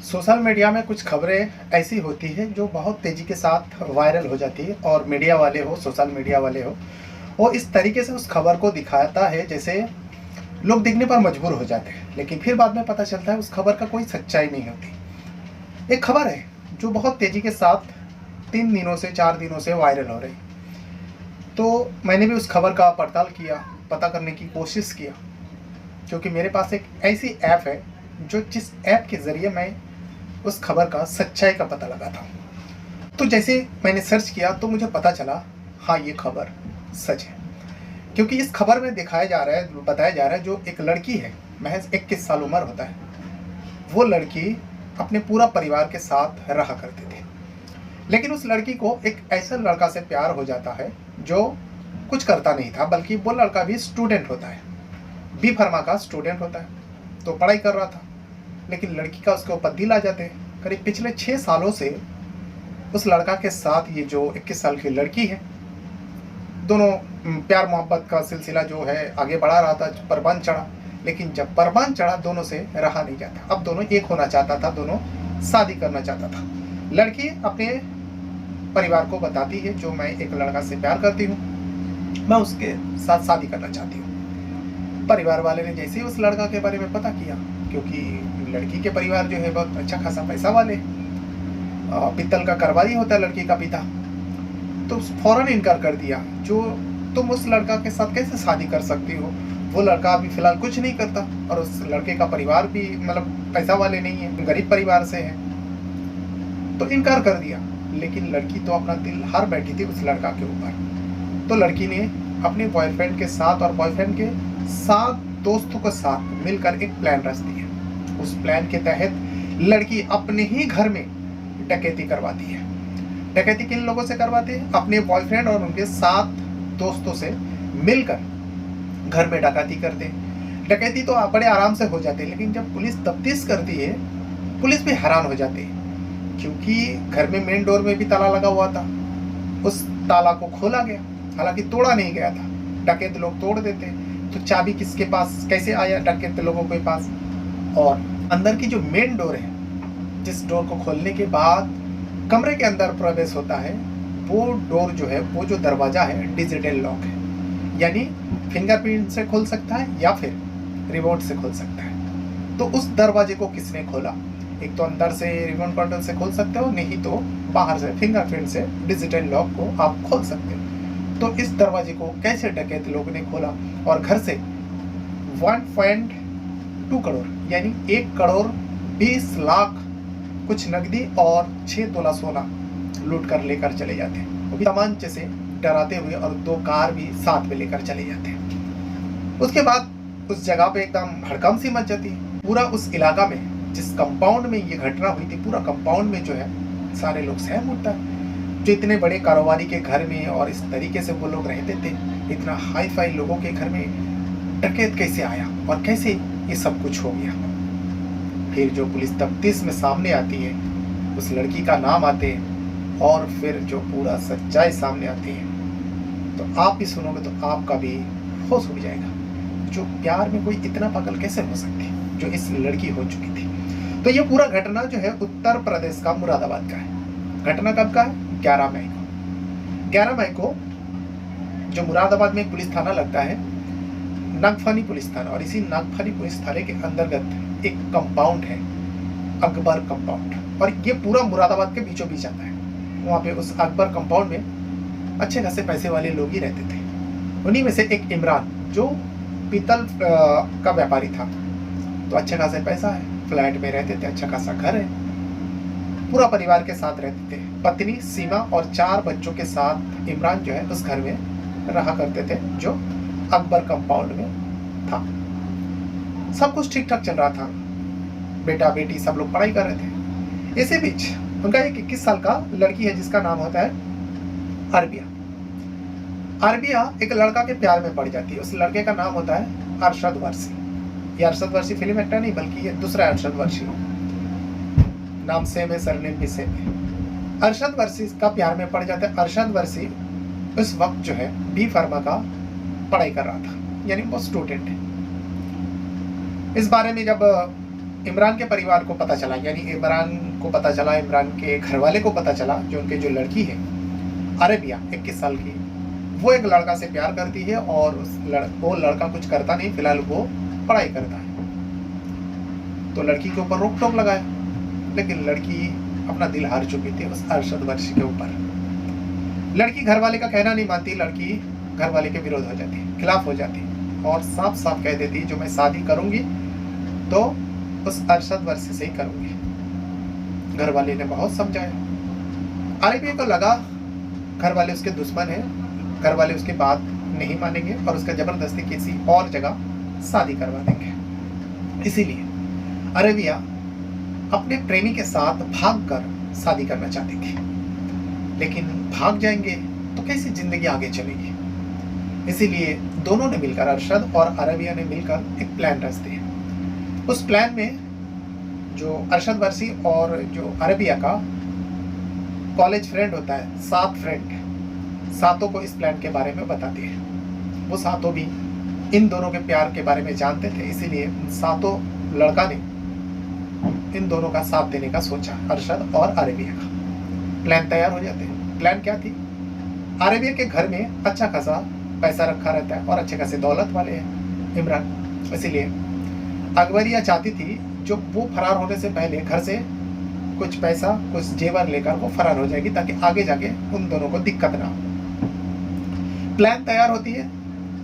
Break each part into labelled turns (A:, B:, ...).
A: Social media में कुछ खबरें ऐसी होती हैं जो बहुत तेज़ी के साथ वायरल हो जाती है और मीडिया वाले हो, सोशल मीडिया वाले हो, वो इस तरीके से उस खबर को दिखाता है जैसे लोग देखने पर मजबूर हो जाते हैं, लेकिन फिर बाद में पता चलता है उस खबर का कोई सच्चाई नहीं होती। एक खबर है जो बहुत तेज़ी के साथ 3 दिनों से 4 दिनों से वायरल हो रही। तो मैंने भी उस खबर का पड़ताल किया, पता करने की कोशिश किया, क्योंकि मेरे पास एक ऐसी ऐप है जिस ऐप के ज़रिए मैं उस खबर का सच्चाई का पता लगाता हूँ। तो जैसे मैंने सर्च किया तो मुझे पता चला, हाँ ये खबर सच है, क्योंकि इस खबर में दिखाया जा रहा है, बताया जा रहा है, जो एक लड़की है, महज 21 साल उम्र होता है, वो लड़की अपने पूरा परिवार के साथ रहा करती थी। लेकिन उस लड़की को एक ऐसा लड़का से प्यार हो जाता है जो कुछ करता नहीं था, बल्कि वो लड़का भी स्टूडेंट होता है, बी फार्मा का स्टूडेंट होता है, तो पढ़ाई कर रहा था। लेकिन लड़की का उसके ऊपर दिल आ जाते हैं। करीब पिछले 6 सालों से उस लड़का के साथ ये जो 21 साल की लड़की है, दोनों प्यार मोहब्बत का सिलसिला जो है आगे बढ़ा रहा था, परवान चढ़ा। लेकिन जब परवान चढ़ा, दोनों से रहा नहीं जाता। अब दोनों एक होना चाहता था, दोनों शादी करना चाहता था। लड़की अपने परिवार को बताती है, जो मैं एक लड़का से प्यार करती हूँ, मैं उसके साथ शादी करना चाहती हूँ। परिवार वाले ने जैसे ही उस लड़का के बारे में पता किया, क्योंकि लड़की के परिवार जो है बहुत अच्छा खासा पैसा वाले, पित्तल का करवारी होता है लड़की का पिता, तो फौरन इनकार कर दिया। जो तुम उस लड़का के साथ कैसे शादी कर सकती हो, वो लड़का अभी फिलहाल कुछ नहीं करता, और उस लड़के का परिवार भी मतलब पैसा वाले नहीं है, गरीब परिवार से है, तो इनकार कर दिया। लेकिन लड़की तो अपना दिल हार बैठी थी उस लड़का के ऊपर। तो लड़की ने अपने बॉयफ्रेंड के साथ और बॉयफ्रेंड के 7 दोस्तों के साथ मिलकर एक प्लान रच दिया। उस प्लान के तहत लड़की अपने ही घर में डकैती करवाती है। डकैती किन लोगों से करवाती है? अपने बॉयफ्रेंड और उनके 7 दोस्तों से मिलकर घर में डकैती करते हैं। डकैती तो बड़े आराम से हो जाते हैं, लेकिन जब पुलिस तफ्तीश करती है, पुलिस भी हैरान हो जाती है, क्योंकि घर में मेन डोर में भी ताला लगा हुआ था। उस ताला को खोला गया, हालांकि तोड़ा नहीं गया था, डकैत लोग तोड़ देते। तो चाबी किसके पास, कैसे आया डकैत लोगों के पास? और अंदर की जो मेन डोर है, जिस डोर को खोलने के बाद कमरे के अंदर प्रवेश होता है, वो डोर जो है, वो जो दरवाजा है, डिजिटल लॉक है, यानी फिंगरप्रिंट से खोल सकता है या फिर रिमोट से खोल सकता है। तो उस दरवाजे को किसने खोला? एक तो अंदर से रिमोट कंट्रोल से खोल सकते हो, नहीं तो बाहर से फिंगरप्रिंट से डिजिटल लॉक को आप खोल सकते हो। तो इस दरवाजे को कैसे डकैत लोग ने खोला और घर से 1.2 करोड़ यानी 1 करोड़ 20 लाख कुछ नकदी और 6 तोला सोना लूट कर लेकर चले जाते हैं। वो भी तमांचे से डराते हुए, और 2 कार भी साथ में लेकर चले जाते हैं। उसके बाद उस जगह पे एकदम हड़कंप सी मच जाती है। पूरा उस इलाका में, जिस कंपाउंड में ये घटना हुई थी, पूरा कंपाउंड में जो है सारे लोग सहम उठता है। जो इतने बड़े कारोबारी के घर में और इस तरीके से वो लोग रहते थे, इतना हाई फाई लोगों के घर में डकैत कैसे आया और कैसे ये सब कुछ हो गया? फिर जो पुलिस तफ्तीश में सामने आती है, उस लड़की का नाम आते हैं, और फिर जो पूरा सच्चाई सामने आती है, तो आप भी सुनोगे तो आपका भी होश उड़ जाएगा। जो प्यार में कोई इतना पागल कैसे हो सकती है, जो इस लड़की हो चुकी थी। तो ये पूरा घटना जो है उत्तर प्रदेश का मुरादाबाद का है। घटना कब का है? 11 मई को। 11 मई को जो मुरादाबाद में एक पुलिस थाना लगता है, नागफनी पुलिस थाना, और इसी नागफनी पुलिस थाने के अंतर्गत एक कंपाउंड है, अकबर कंपाउंड, और ये पूरा मुरादाबाद के बीचों बीच आता है। वहाँ पे उस अकबर कंपाउंड में अच्छे खासे पैसे वाले लोग ही रहते थे। उन्हीं में से एक इमरान, जो पीतल का व्यापारी था, तो अच्छे खासे पैसा है, फ्लैट में रहते थे, अच्छा खासा घर है, पूरा परिवार के साथ रहते थे। पत्नी सीमा और 4 बच्चों के साथ इमरान जो है उस घर में रहा करते थे, जो अकबर कंपाउंड में था। सब कुछ ठीक ठाक चल रहा था, बेटा बेटी सब लोग पढ़ाई कर रहे थे। इसी बीच उनका एक 21 साल का लड़की है, जिसका नाम होता है अरबिया। अरबिया एक लड़का के प्यार में पड़ जाती है। उस लड़के का नाम होता है अरशद वर्सी। ये अरशद वर्सी फिल्म एक्टर नहीं, बल्कि ये दूसरा अरशद वर्सी, नाम सेम है, सरनेम भी सेम है। अरशद वर्सी का प्यार में पड़ जाता है। अरशद वर्सी उस वक्त जो है बी फार्मा का पढ़ाई कर रहा था, यानी वो स्टूडेंट है। इस बारे में जब इमरान के परिवार को पता चला, यानी इमरान को पता चला, इमरान के घर वाले को पता चला, जो उनकी जो लड़की है अरेबिया 21 साल की, वो एक लड़का से प्यार करती है और वो लड़का कुछ करता नहीं, फिलहाल वो पढ़ाई करता है। तो लड़की के ऊपर रोक टोक लगाया, लेकिन लड़की अपना दिल हार चुकी थी उस अरशद वर्षी के ऊपर। लड़की घर वाले का कहना नहीं मानती, लड़की घर वाले के विरोध हो जाती, खिलाफ हो जाती और साफ साफ कह देती जो मैं शादी करूंगी तो उस अरशद वर्षी से ही करूंगी। घर वाले ने बहुत समझाया। अरेबिया को लगा घर वाले उसके दुश्मन हैं, घर वाले उसकी बात नहीं मानेंगे और उसका जबरदस्ती किसी और जगह शादी करवा देंगे। इसीलिए अरेबिया अपने प्रेमी के साथ भागकर शादी करना चाहती थी, लेकिन भाग जाएंगे तो कैसी जिंदगी आगे चलेगी। इसीलिए दोनों ने मिलकर, अरशद और अरेबिया ने मिलकर एक प्लान रच दिया। उस प्लान में जो अरशद वर्षी और जो अरेबिया का कॉलेज फ्रेंड होता है, 7 फ्रेंड, सातों को इस प्लान के बारे में बताती है। वो सातों भी इन दोनों के प्यार के बारे में जानते थे, इसीलिए सातों लड़का ने इन दोनों का साथ देने का सोचा, अरशद और अरेबिया का। प्लान तैयार हो जाते हैं। प्लान क्या थी? अरेबिया के घर में अच्छा खासा पैसा रखा रहता है और अच्छे खासे दौलत वाले हैं इमरान, इसलिए अकबरिया चाहती थी जो वो फरार होने से पहले घर से कुछ पैसा, कुछ जेवर लेकर वो फरार हो जाएगी, ताकि आगे जाके उन दोनों को दिक्कत ना हो। प्लान तैयार होती है।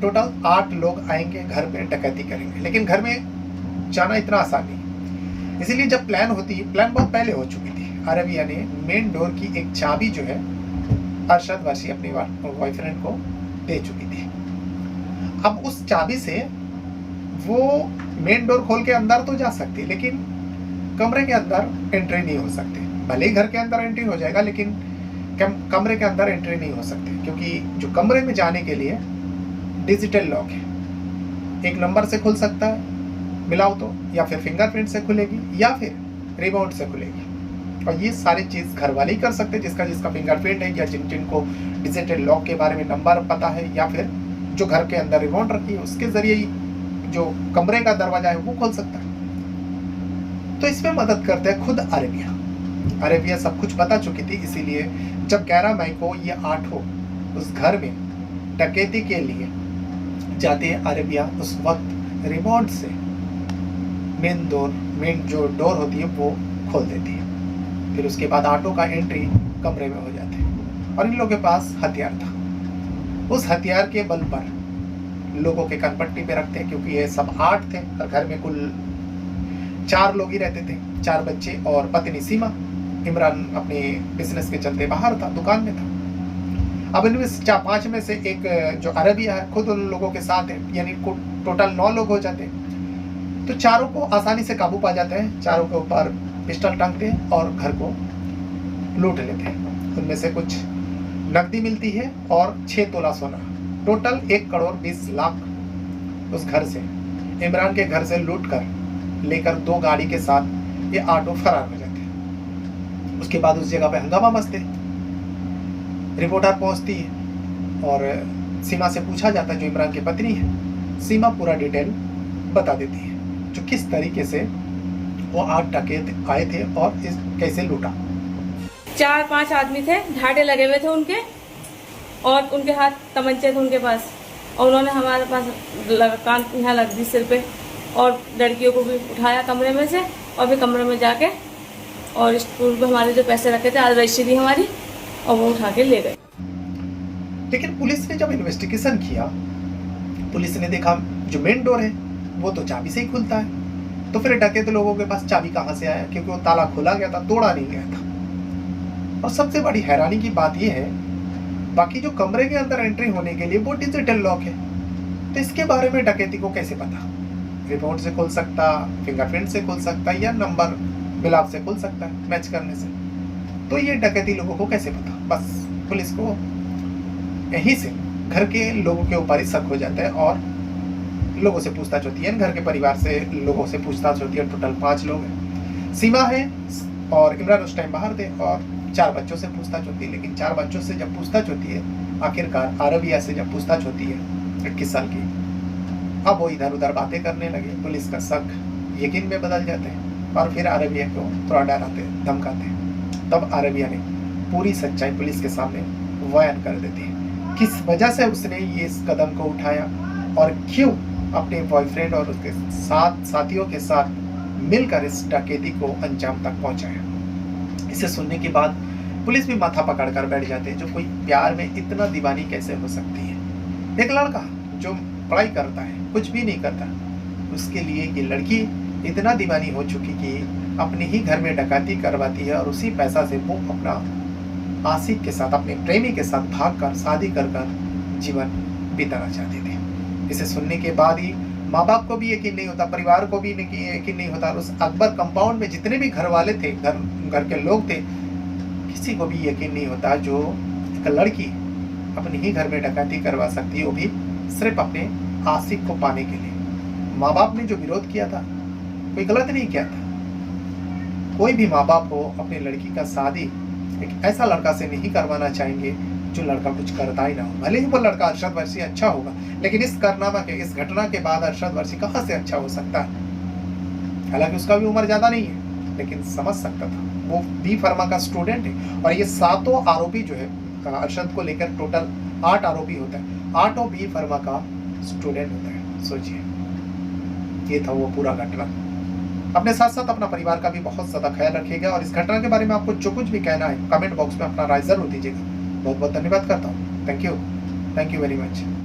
A: टोटल 8 लोग आएंगे, घर पे डकैती करेंगे, लेकिन घर में जाना इतना आसान नहीं। इसीलिए जब प्लान होती है, प्लान बहुत पहले हो चुकी थी। अरेबिया ने मेन डोर की एक चाबी जो है अरशद वर्षी अपनी बॉयफ्रेंड को दे चुकी थी। अब उस चाबी से वो मेन डोर खोल के अंदर तो जा सकती, लेकिन कमरे के अंदर एंट्री नहीं हो सकती। भले ही घर के अंदर एंट्री हो जाएगा, लेकिन कमरे के अंदर एंट्री नहीं हो सकती, क्योंकि जो कमरे में जाने के लिए डिजिटल लॉक है। एक नंबर से खुल सकता है मिलाओ तो, या फिर फिंगरप्रिंट से खुलेगी, या फिर रिमोट से खुलेगी। और ये सारी चीज़ घर वाले ही कर सकते हैं, जिसका फिंगरप्रिंट है, या जिनको डिजिटल लॉक के बारे में नंबर पता है, या फिर जो घर के अंदर रिमोट रखी है उसके जरिए ही जो कमरे का दरवाजा है वो खोल सकता है। तो इसमें मदद करते हैं खुद अरेबिया। अरेबिया सब कुछ बता चुकी थी, इसीलिए जब 11 मई को ये 8 उस घर में डकैती के लिए जाते हैं, अरेबिया उस वक्त रिमोट से मेन जो डोर होती है वो खोल देती है। फिर उसके बाद ऑटो का एंट्री कमरे में हो जाते हैं और इन लोगों के पास हथियार था। उस हथियार के बल पर लोगों के कनपट्टी पे रखते हैं, क्योंकि ये सब 8 थे और घर में कुल 4 लोग ही रहते थे, 4 बच्चे और पत्नी सीमा। इमरान अपने बिजनेस के चलते बाहर था, दुकान में था। अब इनमें 5 में से एक जो अरेबिया है खुद उन लोगों के साथ है, यानी टोटल 9 लोग हो जाते हैं। तो चारों को आसानी से काबू पा जाते हैं, चारों के ऊपर पिस्टल टांगते हैं और घर को लूट लेते हैं। उनमें से कुछ नकदी मिलती है और 6 तोला सोना, टोटल 1 करोड़ 20 लाख उस घर से, इमरान के घर से लूट कर लेकर 2 गाड़ी के साथ ये ऑटो फरार हो जाते हैं। उसके बाद उस जगह पे हंगामा मचते, रिपोर्टर पहुंचती है और सीमा से पूछा जाता है, जो इमरान की पत्नी है। सीमा पूरा डिटेल बता देती है, जो किस तरीके से वो 8 डकैत आए थे और इस कैसे लूटा।
B: 4-5 आदमी थे, ढाटे लगे हुए थे उनके, और उनके हाथ तमंचे थे उनके पास, और उन्होंने हमारे पास कान यहाँ लग दी सिर पे, और लड़कियों को भी उठाया कमरे में से, और फिर कमरे में जाके और स्टूल पे हमारे जो पैसे रखे थे, आज रजिस्ट्री थी हमारी, और वो उठा के ले गए।
A: लेकिन पुलिस ने जब इन्वेस्टिगेशन किया, पुलिस ने देखा जो मेन डोर है वो तो चाबी से ही खुलता है, तो फिर डकैत लोगों के पास चाबी कहाँ से आया, क्योंकि वो ताला खोला गया था, तोड़ा नहीं गया था। और सबसे बड़ी हैरानी की बात यह है, बाकी जो कमरे के अंदर एंट्री होने के लिए वो डिजिटल लॉक है, तो इसके बारे में डकैती को कैसे पता? रिमोट से खोल सकता, फिंगरप्रिंट से खोल सकता, या नंबर मिलाप से खोल सकता है मैच करने से। तो ये डकैती लोगों को कैसे पता? बस पुलिस को यहीं से घर के लोगों के ऊपर ही शक हो जाता है और लोगों से पूछताछ होती है। घर के परिवार से लोगों से पूछताछ होती है। टोटल 5 लोग हैं, सीमा है और इमरान उस टाइम बाहर थे, और 4 बच्चों से पूछताछ होती है। लेकिन 4 बच्चों से जब पूछताछ होती है, आखिरकार अरेबिया से जब पूछताछ होती है 21 साल की, अब वो इधर उधर बातें करने लगे। पुलिस का शक यकीन में बदल जाते हैं। और फिर आरबिया को थोड़ा डराते धमकाते। तब आरबिया ने पूरी सच्चाई पुलिस के सामने बयान कर देती है, किस वजह से उसने ये इस कदम को उठाया और क्यों अपने बॉयफ्रेंड और उसके साथ साथियों के साथ मिलकर इस डकैती को अंजाम तक पहुंचाया। इसे सुनने के बाद पुलिस भी माथा पकड़कर बैठ जाते हैं, जो कोई प्यार में इतना दीवानी कैसे हो सकती है। एक लड़का जो पढ़ाई करता है, कुछ भी नहीं करता, उसके लिए ये लड़की इतना दीवानी हो चुकी कि अपने ही घर में डकैती करवाती है और उसी पैसा से वो अपना आशिक के साथ, अपने प्रेमी के साथ भागकर शादी कर जीवन बिताना चाहती थी। इसे सुनने के बाद ही माँ बाप को भी यकीन नहीं होता, परिवार को भी यकीन नहीं होता। उस अकबर कंपाउंड में जितने भी घर वाले थे, घर के लोग थे, किसी को भी यकीन नहीं होता जो एक लड़की अपने ही घर में डकैती करवा सकती है, वो भी सिर्फ अपने आशिक को पाने के लिए। माँ बाप ने जो विरोध किया था, कोई गलत नहीं किया था। कोई भी माँ बाप हो अपनी लड़की का शादी एक ऐसा लड़का से नहीं करवाना चाहेंगे जो लड़का कुछ करता ही ना हो। भले ही वो लड़का अरशद वारसी अच्छा होगा, लेकिन इस घटना के बाद अरशद वारसी कहाँ से अच्छा हो सकता है। हालांकि उसका भी उम्र ज्यादा नहीं है, लेकिन समझ सकता था। वो बी फार्मा का स्टूडेंट है और ये 7 आरोपी जो है अरशद को लेकर टोटल 8 आरोपी होता है, 8 बी फार्मा का स्टूडेंट होता है। सोचिए, ये था वो पूरा घटना। अपने साथ साथ अपना परिवार का भी बहुत ज़्यादा ख्याल रखिएगा और इस घटना के बारे में आपको जो कुछ भी कहना है कमेंट बॉक्स में अपना राय जरूर दीजिएगा। बहुत बहुत धन्यवाद करता हूँ। Thank you very much.